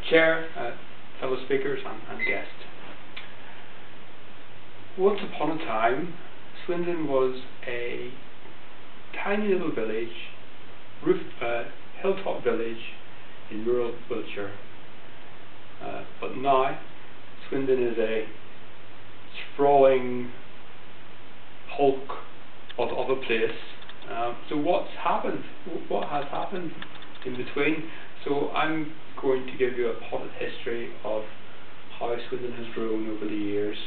Chair, fellow speakers and guests. Once upon a time, Swindon was a tiny little village, hilltop village in rural Wiltshire. But now, Swindon is a sprawling hulk of a place. So what's happened? What has happened in between? So I'm going to give you a potted history of how Swindon has grown over the years,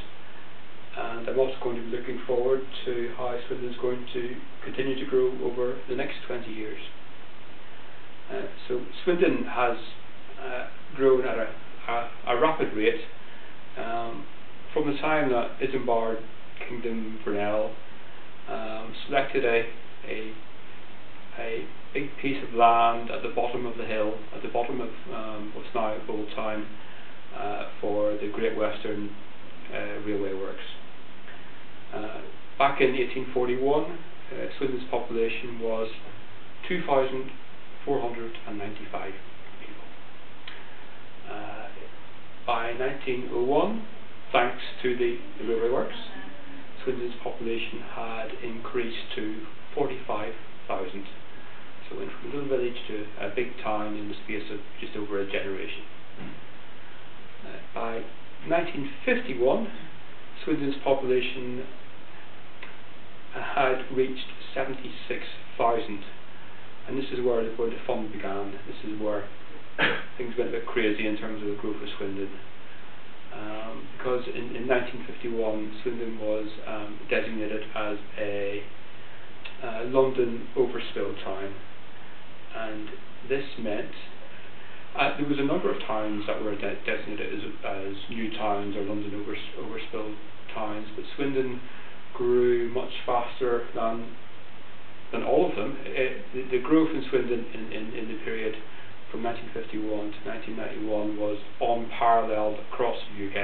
and I'm also going to be looking forward to how Swindon is going to continue to grow over the next 20 years. So Swindon has grown at a rapid rate from the time that Isambard Kingdom Brunel selected a big piece of land at the bottom of the hill, at the bottom of what's now Old Town, for the Great Western Railway Works. Back in 1841, Swindon's population was 2,495 people. By 1901, thanks to the Railway Works, Swindon's population had increased to 45,000. So went from a little village to a big town in the space of just over a generation. By 1951, Swindon's population had reached 76,000, and this is where the fun began. This is where things went a bit crazy in terms of the growth of Swindon. Because in 1951, Swindon was designated as a London overspill town, and this meant there was a number of towns that were designated as new towns or London overspill towns, but Swindon grew much faster than all of them. The growth in Swindon in the period from 1951 to 1991 was unparalleled across the UK,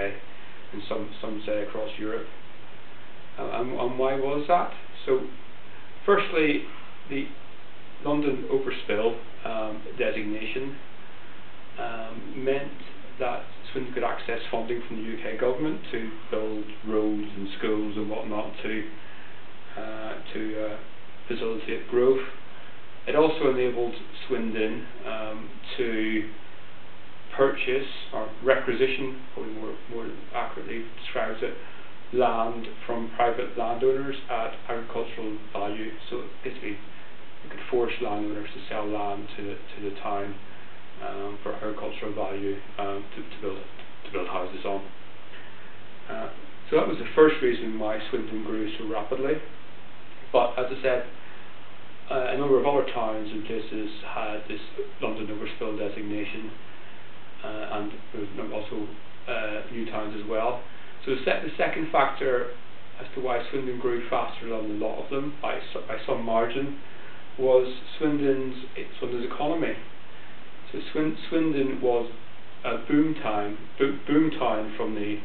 and some say across Europe. And why was that? So, firstly, the London overspill designation meant that Swindon could access funding from the UK government to build roads and schools and whatnot to facilitate growth. It also enabled Swindon to purchase, or requisition, probably more accurately describes it, land from private landowners at agricultural value. So basically, you could force landowners to sell land to the town for agricultural value to build houses on. So that was the first reason why Swindon grew so rapidly. But as I said, a number of other towns and places had this London overspill designation, and there was also new towns as well. So the second factor as to why Swindon grew faster than a lot of them by some margin was Swindon's economy. So Swindon was a boom town from the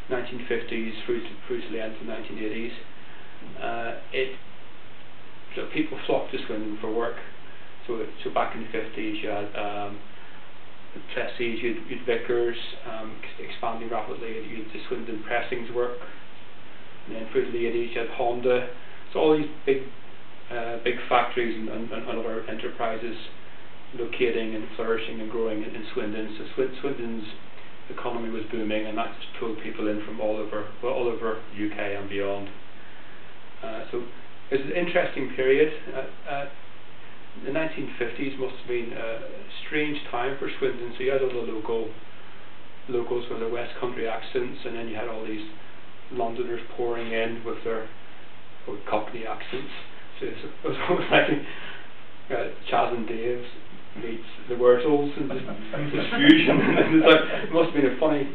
1950s through to the end of the 1980s. So people flocked to Swindon for work. So back in the 50s, you had presses, you had Vickers expanding rapidly. You had the Swindon Pressings work, and then through to the 80s, you had Honda. So all these big factories and other enterprises locating and flourishing and growing in Swindon. So Swindon's economy was booming, and that just pulled people in from all over UK and beyond. So it was an interesting period. The 1950s must have been a strange time for Swindon. So you had all the locals with their West Country accents, and then you had all these Londoners pouring in with their Cockney accents. So it was almost like Chaz and Dave's meets the Wurtles, and this fusion. It must have been a funny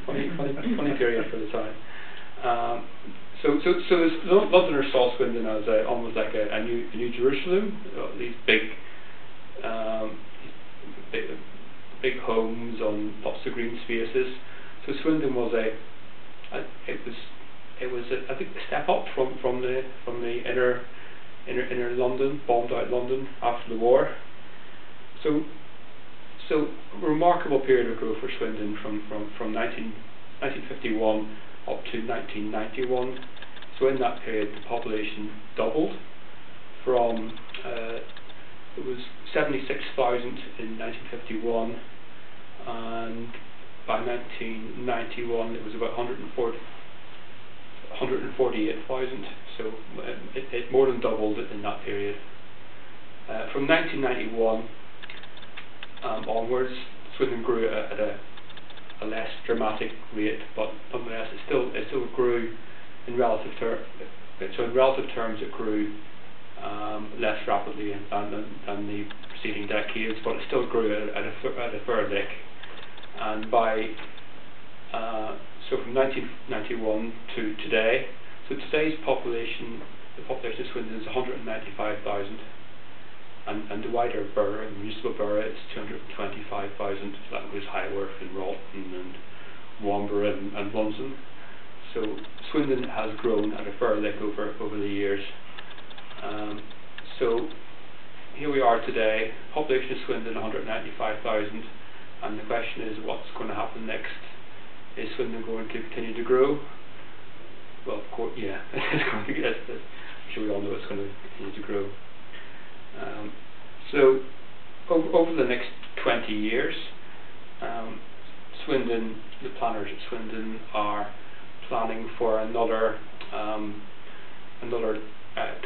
period for the time. So Londoners saw Swindon as almost like a new Jerusalem. These big homes on lots of green spaces. So Swindon was I think a step up from the inner London, bombed out London after the war. So So a remarkable period of growth for Swindon from 1951 up to 1991. So in that period the population doubled from it was 76,000 in 1951, and by 1991 it was about 148,000, so it more than doubled in that period. From 1991 onwards, Swindon grew at a less dramatic rate, but nonetheless it still grew in relative terms. So in relative terms it grew less rapidly than the preceding decades, but it still grew at a fair lick. And by so from 1991 to today, so today's population, the population of Swindon is 195,000, and the wider borough, the municipal borough, is 225,000. So that includes Highworth and Wroughton and Womber and Lunson. So Swindon has grown at a fair lick over the years. So here we are today, population of Swindon 195,000, and the question is, what's going to happen next? Is Swindon going to continue to grow? Well, of course, yeah, it's going to. I'm sure we all know it's going to continue to grow. So over the next 20 years, Swindon, the planners at Swindon are planning for another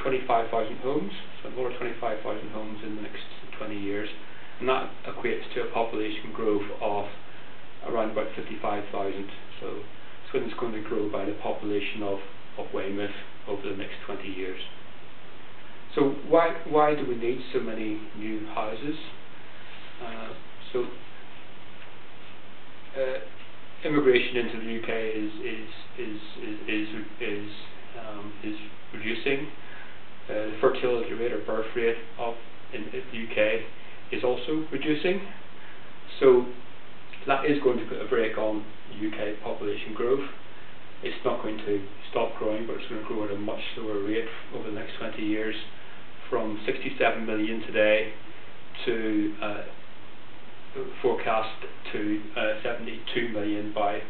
25,000 homes, so another 25,000 homes in the next 20 years, and that equates to a population growth of around about 55,000. So Swindon's going to grow by the population of Weymouth over the next 20 years. So why do we need so many new houses? Immigration into the UK is reducing. The fertility rate or birth rate in the UK is also reducing. So that is going to put a brake on UK population growth. It's not going to stop growing, but it's going to grow at a much slower rate over the next 20 years, from 67 million today to forecast to 72 million by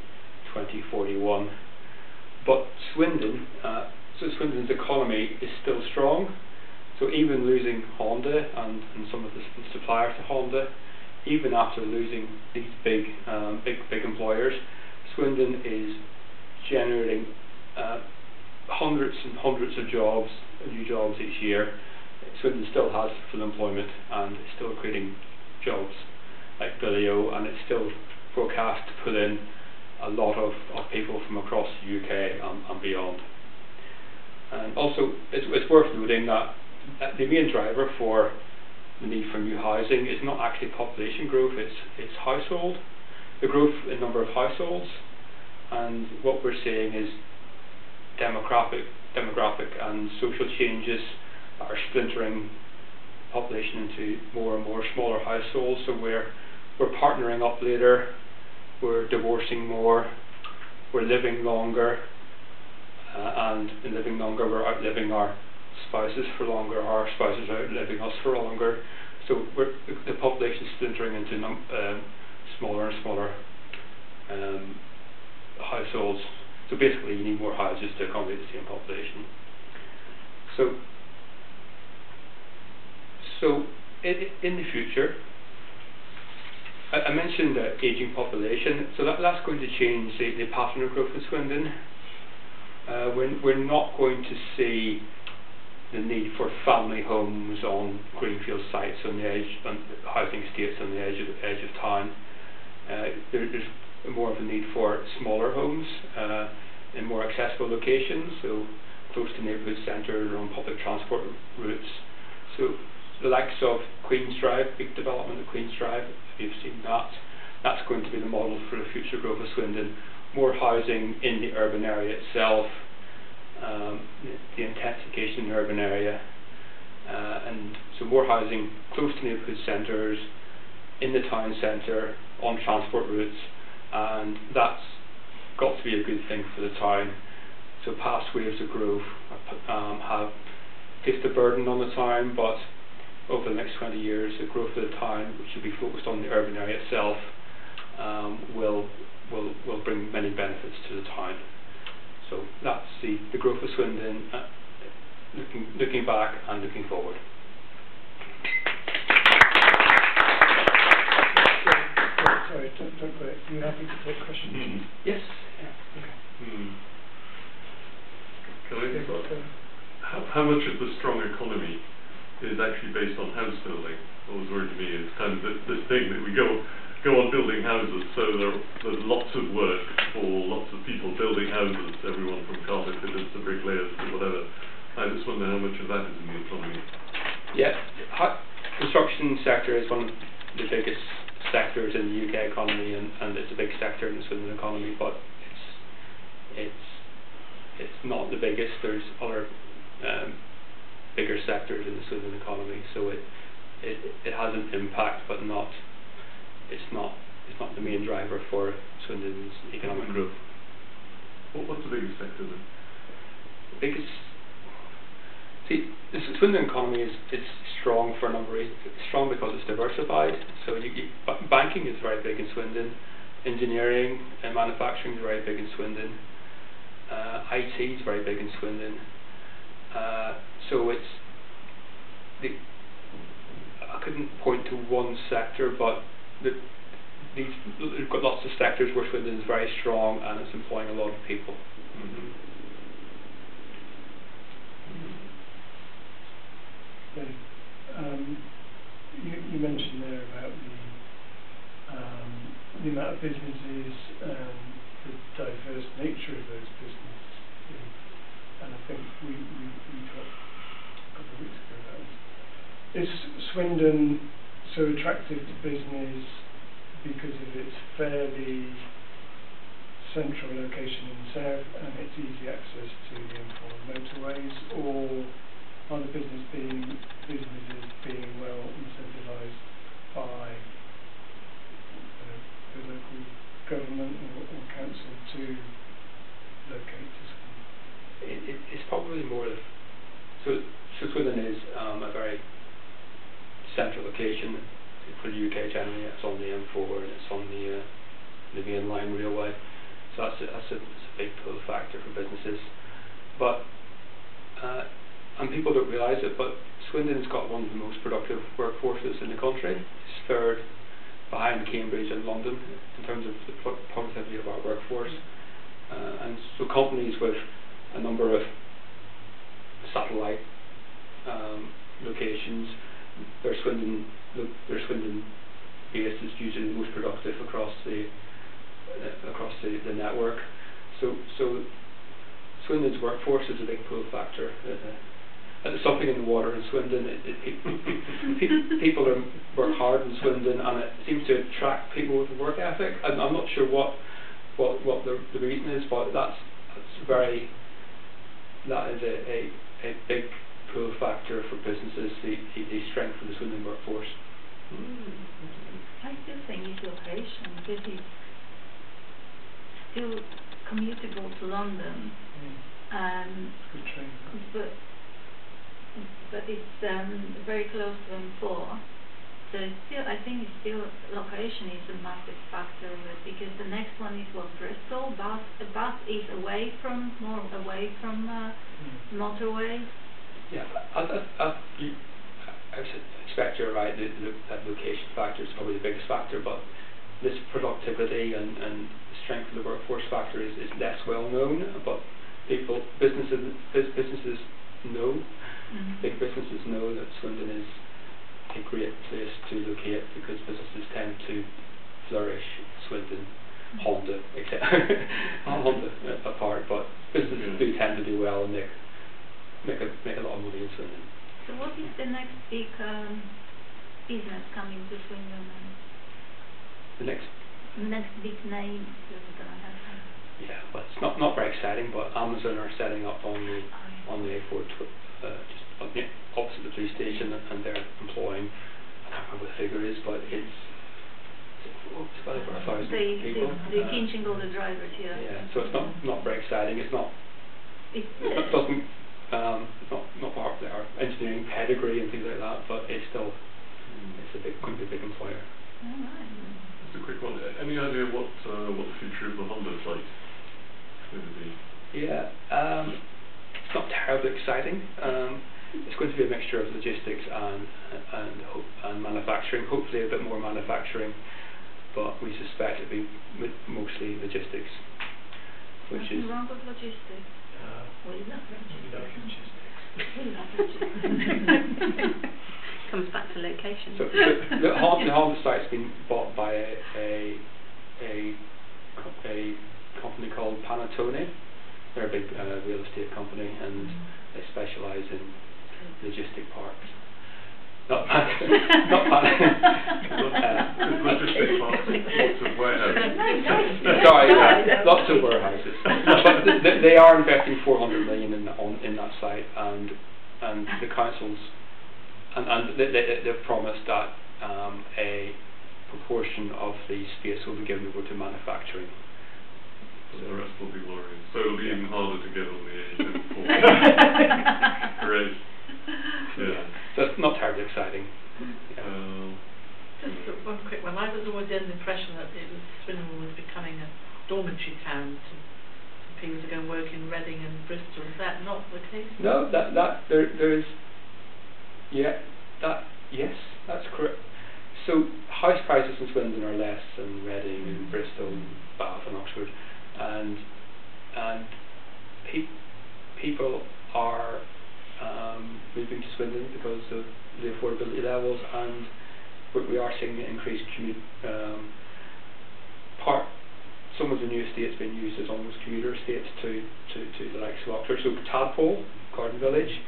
2041. But Swindon, so Swindon's economy is still strong. So even losing Honda and some of the suppliers to Honda, even after losing these big employers, Swindon is generating hundreds and hundreds of jobs, new jobs each year. Swindon still has full employment and it's still creating jobs like Billio, and it's still forecast to pull in a lot of people from across the UK and beyond. And also it's worth noting that the main driver for the need for new housing is not actually population growth, it's household, the growth in number of households. And what we're seeing is demographic and social changes that are splintering population into more and more smaller households. So we're partnering up later, we're divorcing more, we're living longer, and in living longer we're outliving our spouses for longer, our spouses are outliving us for longer. So the population is splintering into smaller and smaller households. So basically you need more houses to accommodate the same population. So in the future, I mentioned ageing population, so that's going to change the pattern of growth in Swindon. We're not going to see the need for family homes on greenfield sites on the edge, on housing estates on the edge of town. There's more of a need for smaller homes in more accessible locations, so close to neighbourhood centres or on public transport routes. So the likes of Queen's Drive, big development of Queen's Drive, if you've seen that, that's going to be the model for the future growth of Swindon. More housing in the urban area itself, the intensification in the urban area, and so more housing close to neighbourhood centres, in the town centre, on transport routes, and that's got to be a good thing for the town. So past waves of growth have placed a burden on the town, but over the next 20 years, the growth of the town, which will be focused on the urban area itself, will bring many benefits to the town. So that's the growth of Swindon, looking back and looking forward. Sorry, don't go. Are you happy to take questions? Yes. Yeah. Okay. Can I start? How much of the strong economy is actually based on house building? What was worried to me is kind of this thing that we go on building houses, so there's lots of work for lots of people building houses, everyone from carpenters to bricklayers to whatever. I just wonder how much of that is in the economy. Yeah, construction sector is one of the biggest sectors in the UK economy, and it's a big sector in the Swindon economy, but it's not the biggest. There's other bigger sectors in the Swindon economy, so it has an impact, but it's not the main driver for Swindon's economic growth. What's the biggest sector then? The Swindon economy is strong for a number of reasons. It's strong because it's diversified. So banking is very big in Swindon, engineering and manufacturing is very big in Swindon, IT is very big in Swindon. So I couldn't point to one sector, but we've got lots of sectors where Swindon is very strong and it's employing a lot of people. You mentioned there about the amount of businesses and the diverse nature of those businesses, and I think we talked a couple of weeks ago about this. Is Swindon so attractive to business because of its fairly central location in the south and its easy access to the M4 motorways, or are the businesses being well incentivised by the local government or council to locate to Swindon? It's probably more of so Swindon is a very central location for the UK generally. It's on the M4 and it's on the main line railway, so that's a big pull factor for businesses. But and people don't realise it, but Swindon's got one of the most productive workforces in the country. It's third behind Cambridge and London in terms of the productivity of our workforce. And so companies with a number of satellite locations, their Swindon base is usually the most productive across the network. So Swindon's workforce is a big pull factor. There's something in the water in Swindon. People work hard in Swindon, and it seems to attract people with a work ethic. I'm not sure what the reason is, but that is a big pull factor for businesses. The strength of the Swindon workforce. I still think it's location, because it's still commutable to London. Good train. But it's very close to M4, so I think it's still location is a massive factor of it, because the next one is Bristol. Bath is more away from motorway. Yeah, I expect you're right. That location factor is probably the biggest factor, but this productivity and the strength of the workforce factor is less well known. But businesses know. Big businesses know that Swindon is a great place to locate, because businesses tend to flourish. Swindon, Honda, etc. Honda apart, but businesses do tend to do well and make a lot of money in Swindon. So what is the next big business coming to Swindon? The next big name that we're gonna have? Yeah, well, it's not very exciting, but Amazon are setting up on the A4 just opposite the police station, and they're employing, I can't remember what the figure is, but it's about over 1,000 people. They're teaching all the drivers here. Yeah, so it's not very exciting. It's not part of our engineering pedigree and things like that, but it's still going to be a big employer. All right. Just a quick one. Any idea what the future of the Honda site is going to be? Yeah, it's not terribly exciting. It's going to be a mixture of logistics and manufacturing. Hopefully, a bit more manufacturing, but we suspect it'll be mostly logistics. Which Nothing is wrong with logistics. We love logistics. We love logistics. Comes back to location. So the Honda site's been bought by a company called Panettone. They're a big real estate company, and they specialise in logistic parks. Not Logistic parks, lots of warehouses. Sorry, lots of warehouses. But they are investing 400 million in that site, and the councils and they've promised that a proportion of the space will be given over to manufacturing. So the rest will be worrying. So it'll be even harder to get on the A24. Great. Yeah. So it's not terribly exciting. Yeah. Just one quick one. I was always under the impression that Swindon was becoming a dormitory town for people to go and work in Reading and Bristol. Is that not the case? No, there is. Yeah, yes, that's correct. So house prices in Swindon are less than Reading and Bristol, Bath and Oxford, and people are moving to Swindon because of the affordability levels, and we are seeing an increased commute. Some of the new estates being used as almost commuter estates to the likes of Oxford. So Tadpole, Garden Village,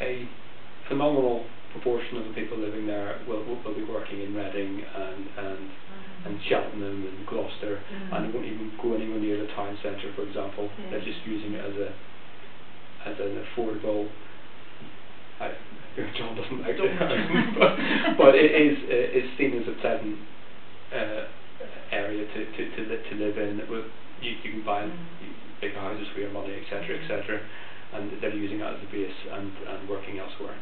a phenomenal proportion of the people living there will be working in Reading and Cheltenham and Gloucester, and they won't even go anywhere near the town centre, for example. Yeah. They're just using it as an affordable. John doesn't like it, but it's seen as a pleasant area to live in. You can buy big houses for your money, etc., etc., and they're using it as a base and working elsewhere.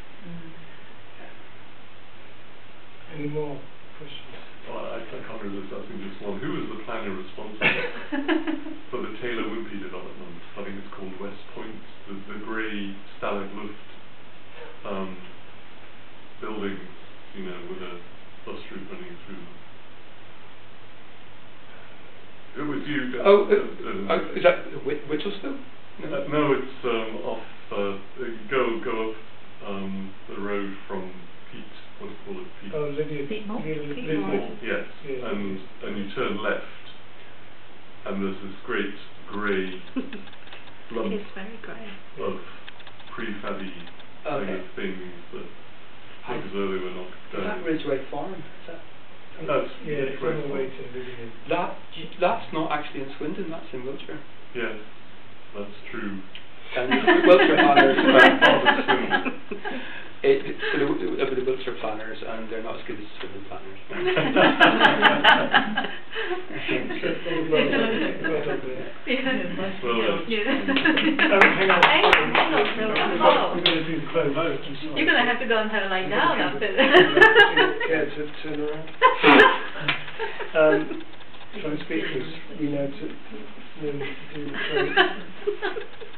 Any more questions? Well, I can't resist asking just one. Who is the planner responsible for the Taylor Wimpey development? I think it's called West Point, the grey stalagmite buildings, with a bus route running through them. It was you. Is that Whittlesville? No, it's off. Go up the road from Pete. What do you call it? Pete. Oh, Lydia. Peatmore. Yes, Yeah. and you turn left, and there's this great grey lump It is very grey. of prefabby kind of things that look as though they were knocked Is that down. Ridgeway Farm? Is that? That's It's on the way to Lydia. That's not actually in Swindon. That's in Wiltshire. Yes, that's true. And Wiltshire planners. The Wiltshire planners, and they're not as good as Swindon planners. Hang on. We're going to do the close vote. You're going to have to go and have a lie down after that. Yeah, to turn around. Try and speak because we know to do the close.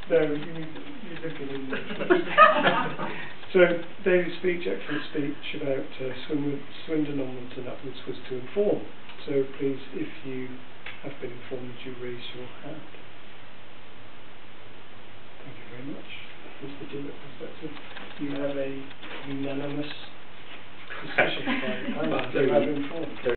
No, you're looking in there. So, David's speech, excellent speech about Swindon onwards and upwards was to inform. So please, if you have been informed, you raise your hand. Thank you very much, Mr. Gillett. You have a unanimous discussion by the panel. You have informed.